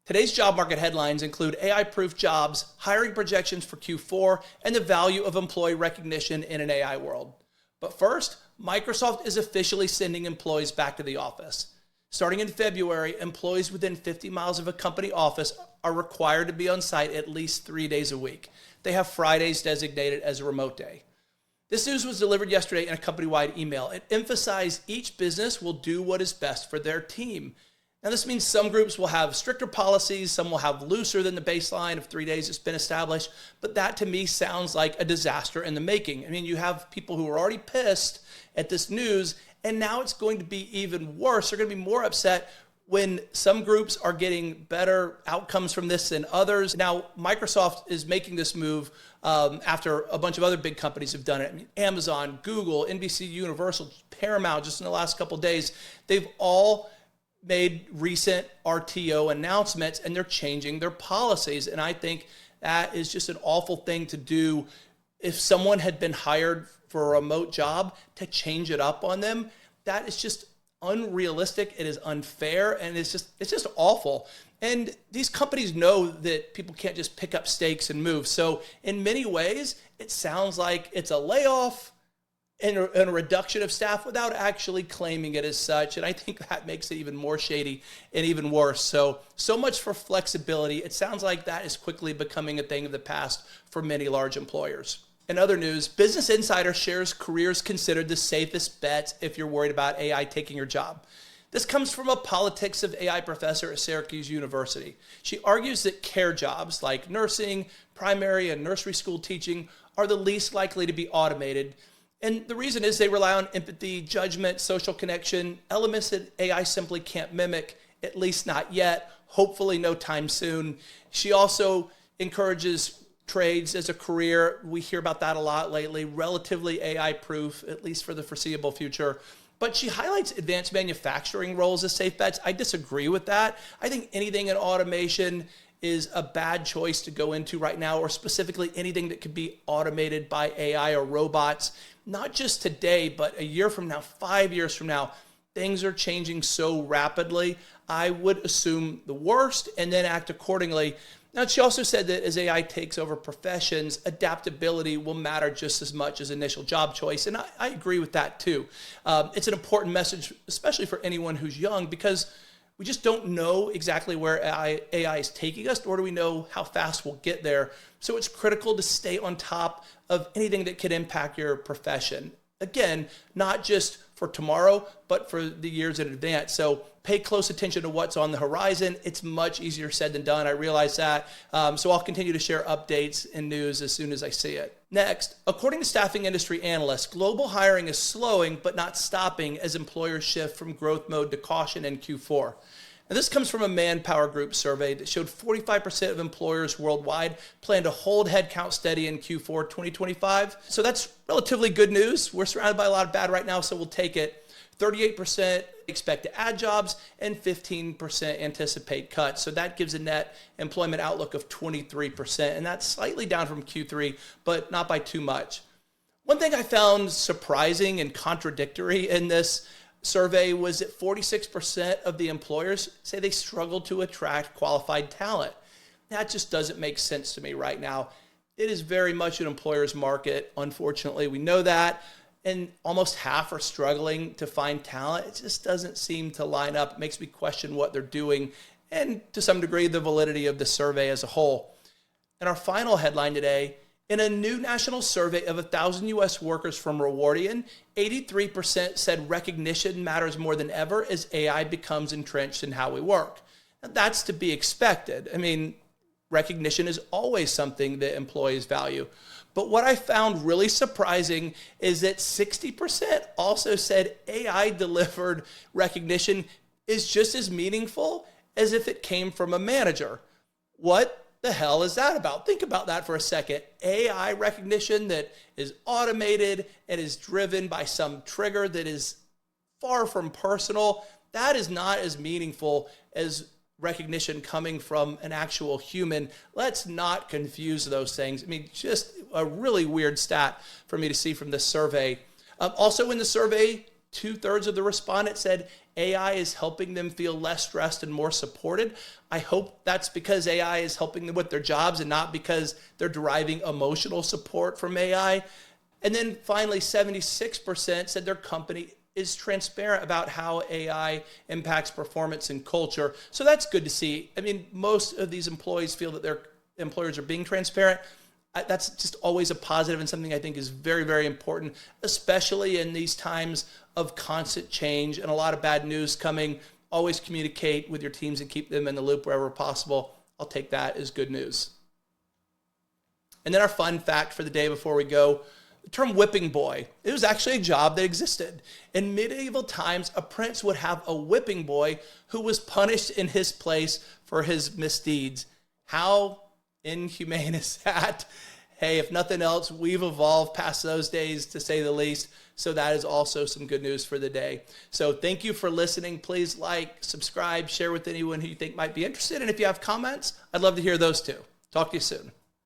Today's job market headlines include AI-proof jobs, hiring projections for Q4, and the value of employee recognition in an AI world. But first, Microsoft is officially sending employees back to the office. Starting in February, employees within 50 miles of a company office are required to be on site at least 3 days a week. They have Fridays designated as a remote day. This news was delivered yesterday in a company-wide email. It emphasized each business will do what is best for their team. Now, this means some groups will have stricter policies, some will have looser than the baseline of 3 days that's been established, but that to me sounds like a disaster in the making. I mean, you have people who are already pissed at this news, and now it's going to be even worse. They're going to be more upset when some groups are getting better outcomes from this than others. Now, Microsoft is making this move after a bunch of other big companies have done it. I mean, Amazon, Google, NBC Universal, Paramount, just in the last couple of days, they've all made recent RTO announcements, and they're changing their policies. And I think that is just an awful thing to do. If someone had been hired for a remote job, to change it up on them, that is just unrealistic. It is unfair, and it's just awful. And these companies know that people can't just pick up stakes and move. So in many ways, it sounds like it's a layoff and a reduction of staff without actually claiming it as such. And I think that makes it even more shady and even worse. So much for flexibility. It sounds like that is quickly becoming a thing of the past for many large employers. In other news, Business Insider shares careers considered the safest bets if you're worried about AI taking your job. This comes from a politics of AI professor at Syracuse University. She argues that care jobs like nursing, primary and nursery school teaching are the least likely to be automated. And the reason is they rely on empathy, judgment, social connection, elements that AI simply can't mimic, at least not yet, hopefully no time soon. She also encourages trades as a career. We hear about that a lot lately, relatively AI-proof, at least for the foreseeable future. But she highlights advanced manufacturing roles as safe bets. I disagree with that. I think anything in automation is a bad choice to go into right now, or specifically anything that could be automated by AI or robots. Not just today, but a year from now, 5 years from now, things are changing so rapidly. I would assume the worst and then act accordingly. Now, she also said that as AI takes over professions, adaptability will matter just as much as initial job choice. And I agree with that too. It's an important message, especially for anyone who's young, because we just don't know exactly where AI is taking us, nor do we know how fast we'll get there. So it's critical to stay on top of anything that could impact your profession. Again, not just for tomorrow, but for the years in advance. So pay close attention to what's on the horizon. It's much easier said than done. I realize that. So I'll continue to share updates and news as soon as I see it. Next, according to staffing industry analysts, global hiring is slowing but not stopping as employers shift from growth mode to caution in Q4. And this comes from a Manpower Group survey that showed 45% of employers worldwide plan to hold headcount steady in Q4 2025. So that's relatively good news. We're surrounded by a lot of bad right now, so we'll take it. 38% expect to add jobs and 15% anticipate cuts. So that gives a net employment outlook of 23%, and that's slightly down from Q3, but not by too much. One thing I found surprising and contradictory in this survey was that 46% of the employers say they struggle to attract qualified talent. That just doesn't make sense to me right now. It is very much an employer's market. Unfortunately, we know that. And almost half are struggling to find talent. It just doesn't seem to line up. It makes me question what they're doing and to some degree the validity of the survey as a whole. And our final headline today, in a new national survey of 1,000 U.S. workers from Rewardian, 83% said recognition matters more than ever as AI becomes entrenched in how we work. Now, that's to be expected. I mean, recognition is always something that employees value. But what I found really surprising is that 60% also said AI-delivered recognition is just as meaningful as if it came from a manager. What the hell is that about? Think about that for a second. AI recognition that is automated and is driven by some trigger that is far from personal, that is not as meaningful as recognition coming from an actual human. Let's not confuse those things. I mean, just a really weird stat for me to see from this survey. Also in the survey, 2/3 of the respondents said AI is helping them feel less stressed and more supported. I hope that's because AI is helping them with their jobs and not because they're deriving emotional support from AI. And then finally, 76% said their company is transparent about how AI impacts performance and culture. So that's good to see. I mean, most of these employees feel that their employers are being transparent. That's just always a positive and something I think is very, very important, especially in these times of constant change and a lot of bad news coming. Always communicate with your teams and keep them in the loop wherever possible. I'll take that as good news. And then our fun fact for the day before we go, the term whipping boy. It was actually a job that existed. In medieval times, a prince would have a whipping boy who was punished in his place for his misdeeds. How inhumane is that? Hey, if nothing else, we've evolved past those days, to say the least. So that is also some good news for the day. So thank you for listening. Please like, subscribe, share with anyone who you think might be interested. And if you have comments, I'd love to hear those too. Talk to you soon.